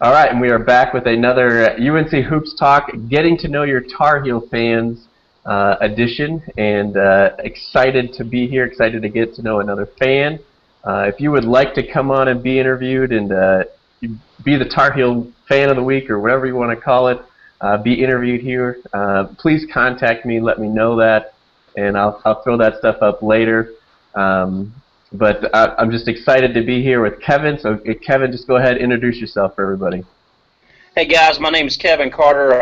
All right, and we are back with another UNC Hoops Talk, getting to know your Tar Heel fans edition, and excited to be here, excited to get to know another fan. If you would like to come on and be interviewed and be the Tar Heel fan of the week or whatever you want to call it, be interviewed here, please contact me, let me know that, and I'll throw that stuff up later. But I'm just excited to be here with Kevin. So, Kevin, just go ahead and introduce yourself for everybody. Hey guys, my name is Kevin Carter.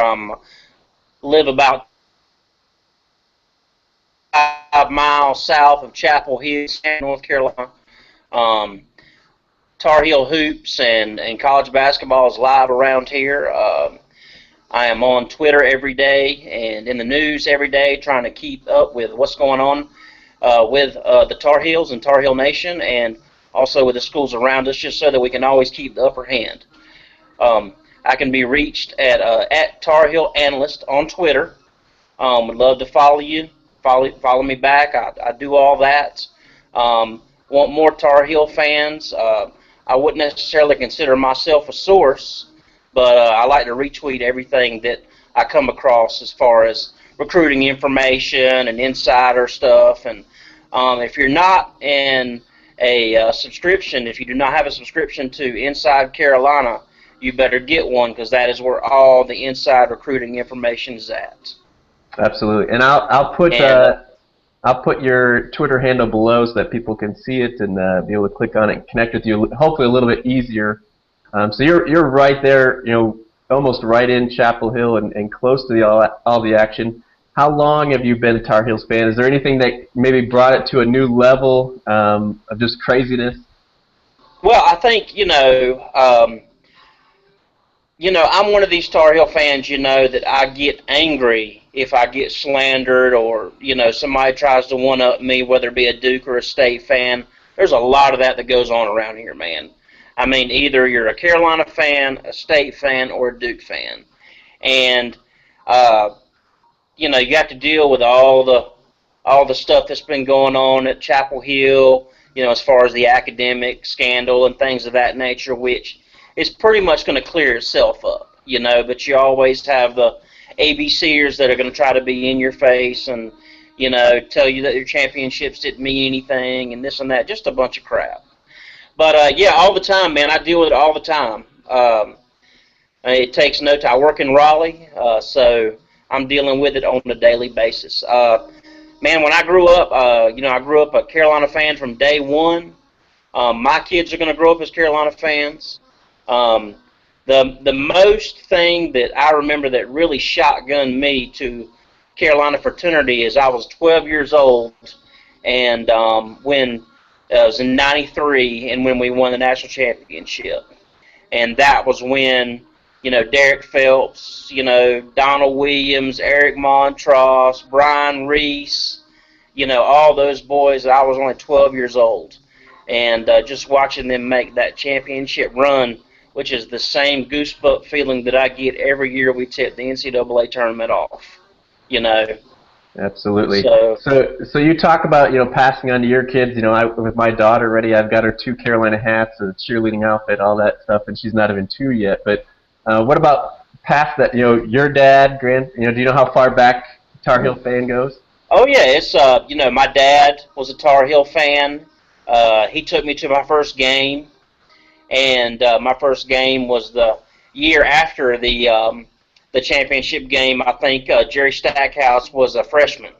Live about 5 miles south of Chapel Hill, North Carolina. Tar Heel hoops and college basketball is live around here. I am on Twitter every day and in the news every day, trying to keep up with what's going on with the Tar Heels and Tar Heel Nation, and also with the schools around us, just so that we can always keep the upper hand. I can be reached at Tar Heel Analyst on Twitter. Would love to follow you. Follow me back. I do all that. Want more Tar Heel fans. I wouldn't necessarily consider myself a source, but I like to retweet everything that I come across as far as recruiting information and insider stuff. And if you're not in a subscription, if you do not have a subscription to Inside Carolina, you better get one, because that is where all the inside recruiting information is at. Absolutely, and I'll put your Twitter handle below so that people can see it and be able to click on it and connect with you. Hopefully, a little bit easier. So you're right there, almost right in Chapel Hill and close to all the action. How long have you been a Tar Heels fan? Is there anything that maybe brought it to a new level of just craziness? Well, I think I'm one of these Tar Heel fans, that I get angry if I get slandered, or, somebody tries to one-up me, whether it be a Duke or a State fan. There's a lot of that goes on around here, man. I mean, either you're a Carolina fan, a State fan, or a Duke fan. And, you have to deal with all the stuff that's been going on at Chapel Hill, as far as the academic scandal and things of that nature, which is pretty much going to clear itself up, but you always have the ABCers that are going to try to be in your face and, tell you that your championships didn't mean anything and this and that, just a bunch of crap. But, yeah, all the time, man, I deal with it all the time. It takes no time. I work in Raleigh, so I'm dealing with it on a daily basis. Man, when I grew up, I grew up a Carolina fan from day one. My kids are going to grow up as Carolina fans. The most thing that I remember that really shotgunned me to Carolina fraternity is I was 12 years old, and when it was in '93, and when we won the national championship, and that was when Derek Phelps, Donald Williams, Eric Montross, Brian Reese, all those boys. I was only 12 years old, and just watching them make that championship run, which is the same goosebump feeling that I get every year we tip the NCAA tournament off, Absolutely. So you talk about, passing on to your kids. With my daughter already, I've got her 2 Carolina hats, a cheerleading outfit, all that stuff, and she's not even 2 yet. But what about past that? Your dad, do you know how far back Tar Heel fan goes? Oh yeah, it's my dad was a Tar Heel fan. He took me to my first game. And my first game was the year after the championship game. I think Jerry Stackhouse was a freshman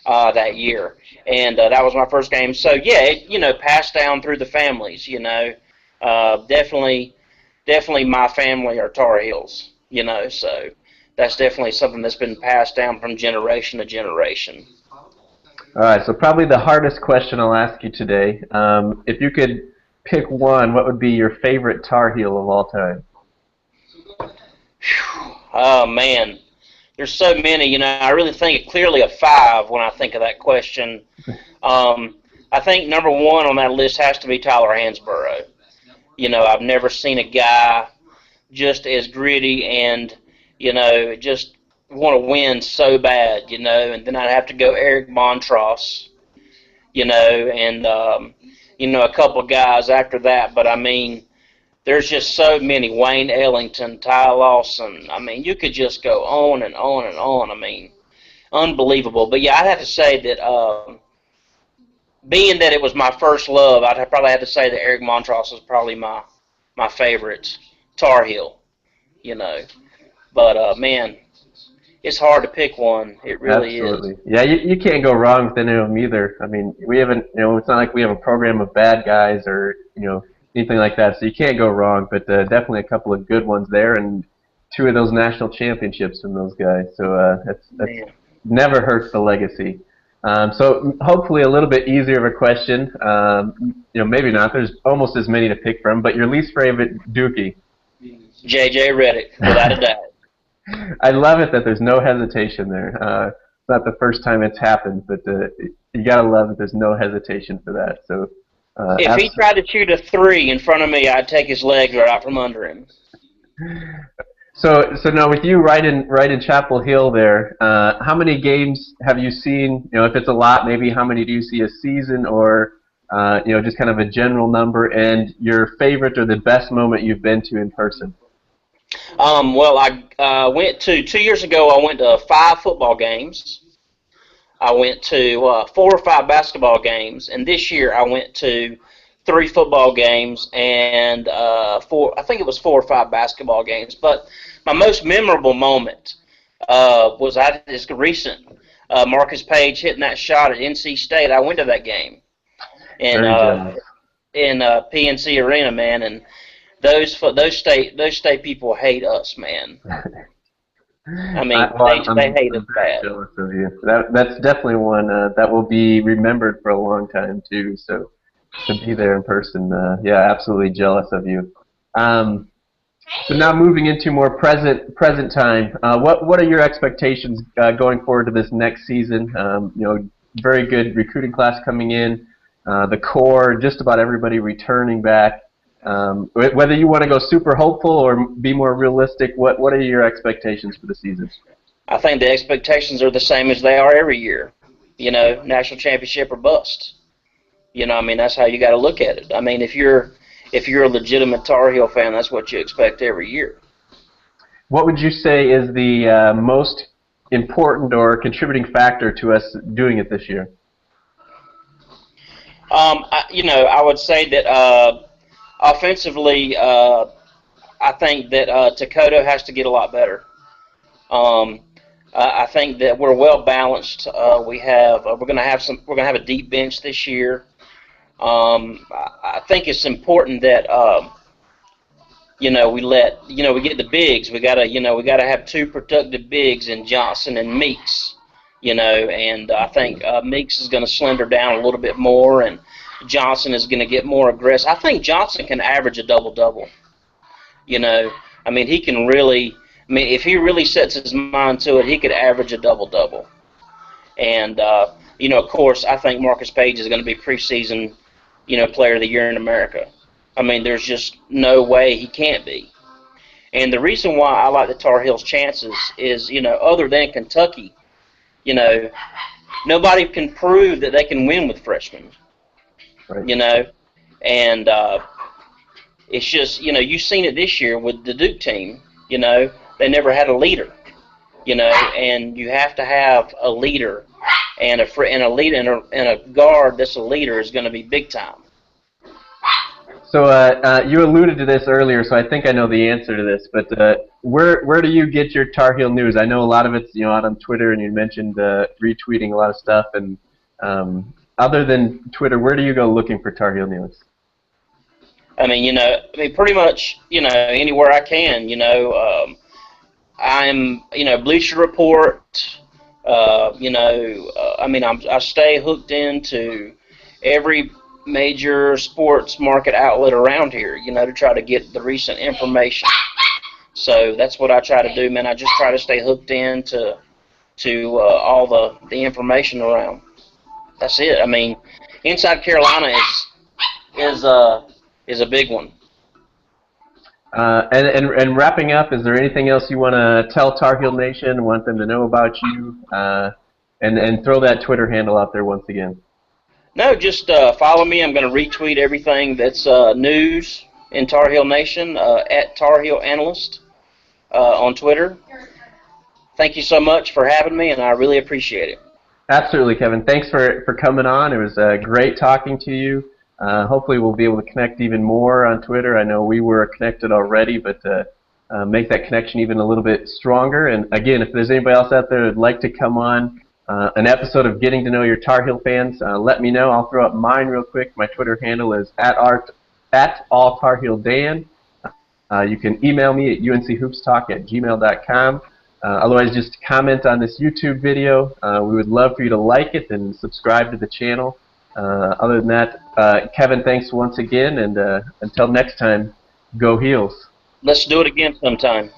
that year, and that was my first game. So yeah, it, passed down through the families. Definitely my family are Tar Heels. So that's definitely something that's been passed down from generation to generation. All right, so probably the hardest question I'll ask you today. If you could pick one, what would be your favorite Tar Heel of all time? Oh, man. There's so many. I really think clearly of 5 when I think of that question. I think number 1 on that list has to be Tyler Hansborough. I've never seen a guy just as gritty and, just want to win so bad, and then I'd have to go Eric Montross, and a couple of guys after that. But, I mean, There's just so many. Wayne Ellington, Ty Lawson. I mean, you could just go on and on and on. I mean, unbelievable. But yeah, I'd have to say that being that it was my first love, I'd probably have to say that Eric Montross is probably my favorite Tar Heel. You know, but man, it's hard to pick one. It really Absolutely. is. Yeah, you can't go wrong with any of them either. I mean, we haven't, it's not like we have a program of bad guys or, anything like that. So you can't go wrong, but definitely a couple of good ones there and two of those national championships from those guys. So that's never hurts the legacy. So hopefully a little bit easier of a question. Maybe not. There's almost as many to pick from, but your least favorite Dookie. J.J. Redick, without a doubt. I love it that there's no hesitation there. It's not the first time it's happened, but you gotta love that there's no hesitation for that. So, if he tried to shoot a 3 in front of me, I'd take his legs right out from under him. So now with you right in Chapel Hill there, how many games have you seen? If it's a lot, maybe how many do you see a season, or just kind of a general number, and your favorite or the best moment you've been to in person? Well, I went to 2 years ago. I went to 5 football games. I went to 4 or 5 basketball games, and this year I went to 3 football games and 4. I think it was 4 or 5 basketball games. But my most memorable moment was this recent Marcus Page hitting that shot at NC State. I went to that game in PNC Arena, man, and those state people hate us, man. I mean, they hate us bad. Jealous of you. That's definitely one that will be remembered for a long time too. So to be there in person, absolutely jealous of you. So now moving into more present time, what are your expectations going forward to this next season? Very good recruiting class coming in, the core, just about everybody returning back. Whether you want to go super hopeful or be more realistic, what are your expectations for the season? I think the expectations are the same as they are every year. National championship or bust. That's how you got to look at it. I mean, if you're a legitimate Tar Heel fan, that's what you expect every year. What would you say is the most important or contributing factor to us doing it this year? I would say that offensively, I think that Tekoto has to get a lot better. I think that we're well balanced. We're going to have a deep bench this year. I think it's important that we get the bigs. We gotta have 2 productive bigs in Johnson and Meeks. And I think Meeks is going to slender down a little bit more, and Johnson is going to get more aggressive. I think Johnson can average a double-double. He can really. If he really sets his mind to it, he could average a double-double. And of course, I think Marcus Page is going to be preseason, player of the year in America. There's just no way he can't be. And the reason why I like the Tar Heels' chances is, other than Kentucky, nobody can prove that they can win with freshmen. Right. And it's just, you've seen it this year with the Duke team. They never had a leader. And you have to have a leader, and a guard that's a leader is going to be big time. So you alluded to this earlier, so I think I know the answer to this. But where do you get your Tar Heel news? I know a lot of it's out on Twitter, and you mentioned retweeting a lot of stuff. And other than Twitter, where do you go looking for Tar Heel news? Pretty much, anywhere I can. I'm, Bleacher Report. I stay hooked into every major sports market outlet around here, to try to get the recent information. So that's what I try to do, man. I just try to stay hooked into all the information around. That's it. Inside Carolina is a big one. And wrapping up, is there anything else you want to tell Tar Heel Nation, want them to know about you, and throw that Twitter handle out there once again? No, just follow me. I'm going to retweet everything that's news in Tar Heel Nation, at Tar Heel Analyst on Twitter. Thank you so much for having me, and I really appreciate it. Absolutely, Kevin. Thanks for coming on. It was great talking to you. Hopefully we'll be able to connect even more on Twitter. I know we were connected already, but make that connection even a little bit stronger. And again, if there's anybody else out there that'd like to come on an episode of Getting to Know Your Tar Heel Fans, let me know. I'll throw up mine real quick. My Twitter handle is at alltarheeldan. You can email me at unchoopstalk@gmail.com. Otherwise, just comment on this YouTube video. We would love for you to like it and subscribe to the channel. Other than that, Kevin, thanks once again, and until next time, go Heels. Let's do it again sometime.